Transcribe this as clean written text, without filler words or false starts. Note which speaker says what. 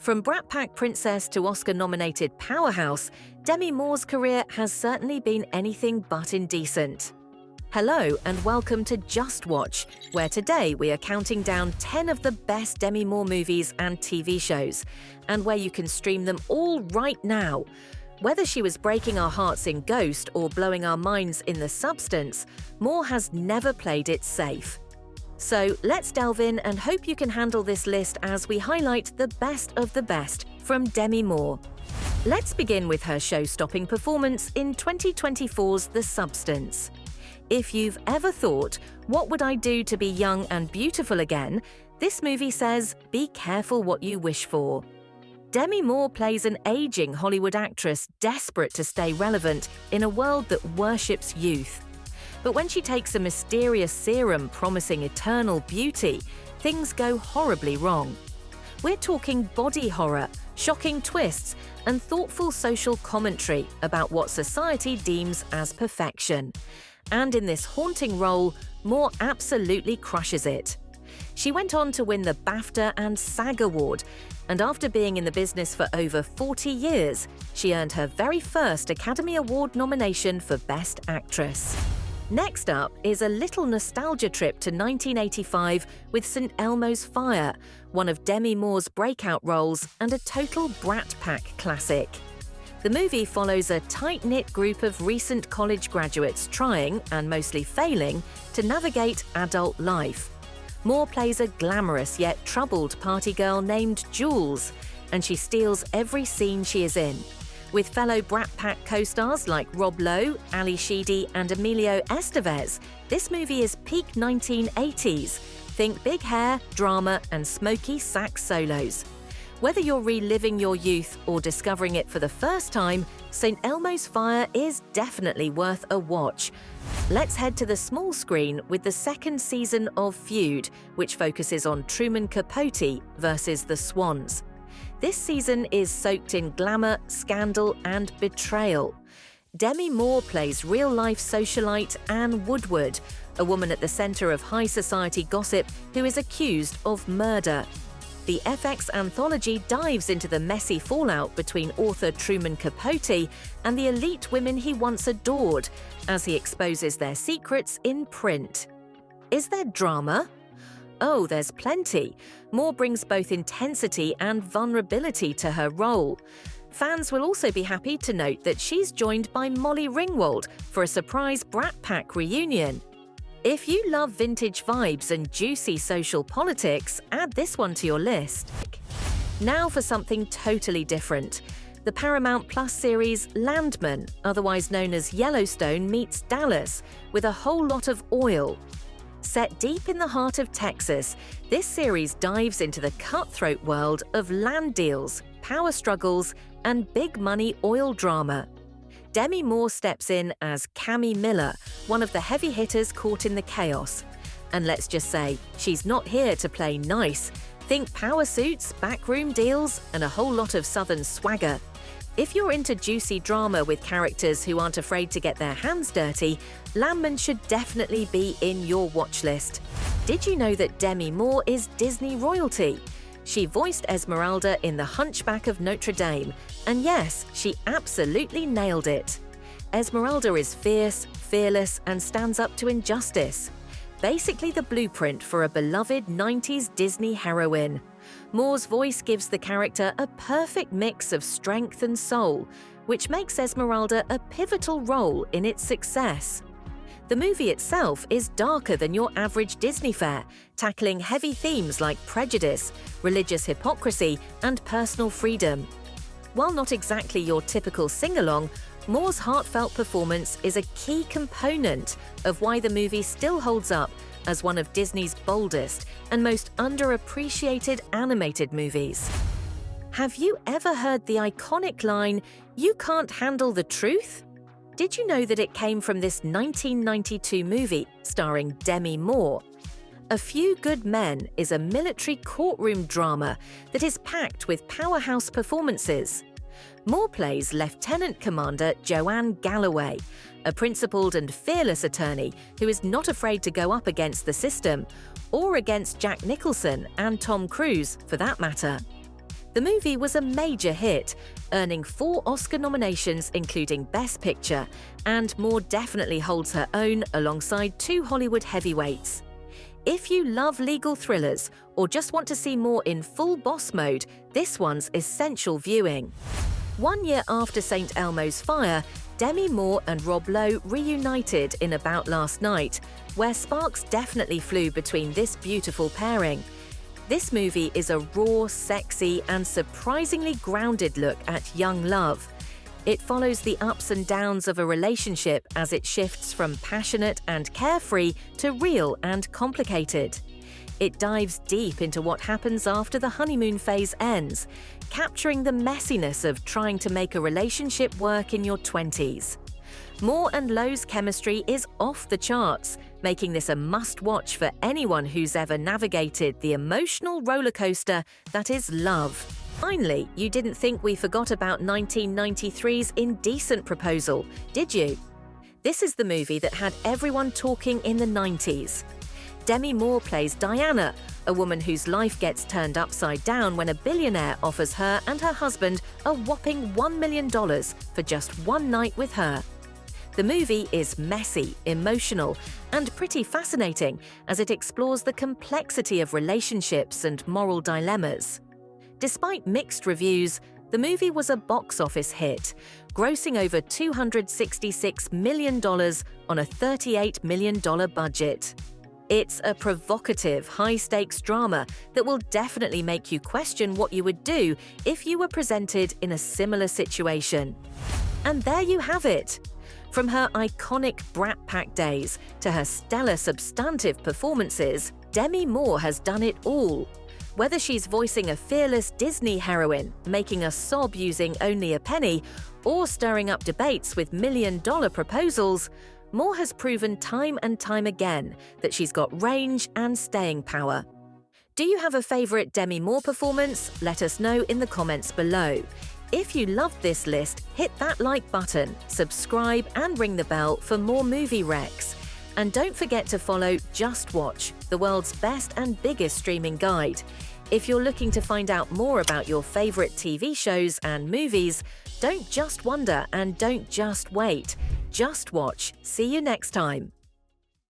Speaker 1: From Brat Pack princess to Oscar-nominated powerhouse, Demi Moore's career has certainly been anything but indecent. Hello and welcome to JustWatch, where today we are counting down 10 of the best Demi Moore movies and TV shows, and where you can stream them all right now. Whether she was breaking our hearts in Ghost or blowing our minds in The Substance, Moore has never played it safe. So let's delve in and hope you can handle this list as we highlight the best of the best from Demi Moore. Let's begin with her show-stopping performance in 2024's The Substance. If you've ever thought, what would I do to be young and beautiful again, this movie says, be careful what you wish for. Demi Moore plays an aging Hollywood actress desperate to stay relevant in a world that worships youth. But when she takes a mysterious serum promising eternal beauty, things go horribly wrong. We're talking body horror, shocking twists, and thoughtful social commentary about what society deems as perfection. And in this haunting role, Moore absolutely crushes it. She went on to win the BAFTA and SAG Award, and after being in the business for over 40 years, she earned her very first Academy Award nomination for Best Actress. Next up is a little nostalgia trip to 1985 with St. Elmo's Fire, one of Demi Moore's breakout roles and a total Brat Pack classic. The movie follows a tight-knit group of recent college graduates trying, and mostly failing, to navigate adult life. Moore plays a glamorous yet troubled party girl named Jules, and she steals every scene she is in. With fellow Brat Pack co-stars like Rob Lowe, Ali Sheedy and Emilio Estevez, this movie is peak 1980s. Think big hair, drama and smoky sax solos. Whether you're reliving your youth or discovering it for the first time, St. Elmo's Fire is definitely worth a watch. Let's head to the small screen with the second season of Feud, which focuses on Truman Capote versus the Swans. This season is soaked in glamour, scandal, and betrayal. Demi Moore plays real-life socialite Anne Woodward, a woman at the center of high society gossip who is accused of murder. The FX anthology dives into the messy fallout between author Truman Capote and the elite women he once adored, as he exposes their secrets in print. Is there drama? Oh, there's plenty. Moore brings both intensity and vulnerability to her role. Fans will also be happy to note that she's joined by Molly Ringwald for a surprise Brat Pack reunion. If you love vintage vibes and juicy social politics, add this one to your list. Now for something totally different. The Paramount Plus series Landman, otherwise known as Yellowstone meets Dallas, with a whole lot of oil. Set deep in the heart of Texas, this series dives into the cutthroat world of land deals, power struggles, and big-money oil drama. Demi Moore steps in as Cammy Miller, one of the heavy hitters caught in the chaos. And let's just say, she's not here to play nice. Think power suits, backroom deals, and a whole lot of Southern swagger. If you're into juicy drama with characters who aren't afraid to get their hands dirty, Landman should definitely be in your watch list. Did you know that Demi Moore is Disney royalty? She voiced Esmeralda in The Hunchback of Notre Dame, and yes, she absolutely nailed it. Esmeralda is fierce, fearless, and stands up to injustice. Basically the blueprint for a beloved 90s Disney heroine. Moore's voice gives the character a perfect mix of strength and soul, which makes Esmeralda a pivotal role in its success. The movie itself is darker than your average Disney fare, tackling heavy themes like prejudice, religious hypocrisy, and personal freedom. While not exactly your typical sing-along, Moore's heartfelt performance is a key component of why the movie still holds up as one of Disney's boldest and most underappreciated animated movies. Have you ever heard the iconic line, "You can't handle the truth"? Did you know that it came from this 1992 movie starring Demi Moore? A Few Good Men is a military courtroom drama that is packed with powerhouse performances. Moore plays Lieutenant Commander Joanne Galloway, a principled and fearless attorney who is not afraid to go up against the system, or against Jack Nicholson and Tom Cruise, for that matter. The movie was a major hit, earning 4 Oscar nominations including Best Picture, and Moore definitely holds her own alongside 2 Hollywood heavyweights. If you love legal thrillers or just want to see Moore in full boss mode, this one's essential viewing. 1 year after St. Elmo's fire, Demi Moore and Rob Lowe reunited in About Last Night, where sparks definitely flew between this beautiful pairing. This movie is a raw, sexy, and surprisingly grounded look at young love. It follows the ups and downs of a relationship as it shifts from passionate and carefree to real and complicated. It dives deep into what happens after the honeymoon phase ends, capturing the messiness of trying to make a relationship work in your 20s. Moore and Lowe's chemistry is off the charts, making this a must-watch for anyone who's ever navigated the emotional rollercoaster that is love. Finally, you didn't think we forgot about 1993's Indecent proposal, did you? This is the movie that had everyone talking in the 90s. Demi Moore plays Diana, a woman whose life gets turned upside down when a billionaire offers her and her husband a whopping $1 million for just one night with her. The movie is messy, emotional, and pretty fascinating as it explores the complexity of relationships and moral dilemmas. Despite mixed reviews, the movie was a box office hit, grossing over $266 million on a $38 million budget. It's a provocative, high-stakes drama that will definitely make you question what you would do if you were presented in a similar situation. And there you have it! From her iconic Brat Pack days to her stellar substantive performances, Demi Moore has done it all. Whether she's voicing a fearless Disney heroine, making us sob using only a penny, or stirring up debates with million-dollar proposals, Moore has proven time and time again that she's got range and staying power. Do you have a favorite Demi Moore performance? Let us know in the comments below. If you loved this list, hit that like button, subscribe and ring the bell for more movie recs. And don't forget to follow JustWatch, the world's best and biggest streaming guide. If you're looking to find out more about your favorite TV shows and movies, don't just wonder and don't just wait. Just watch. See you next time.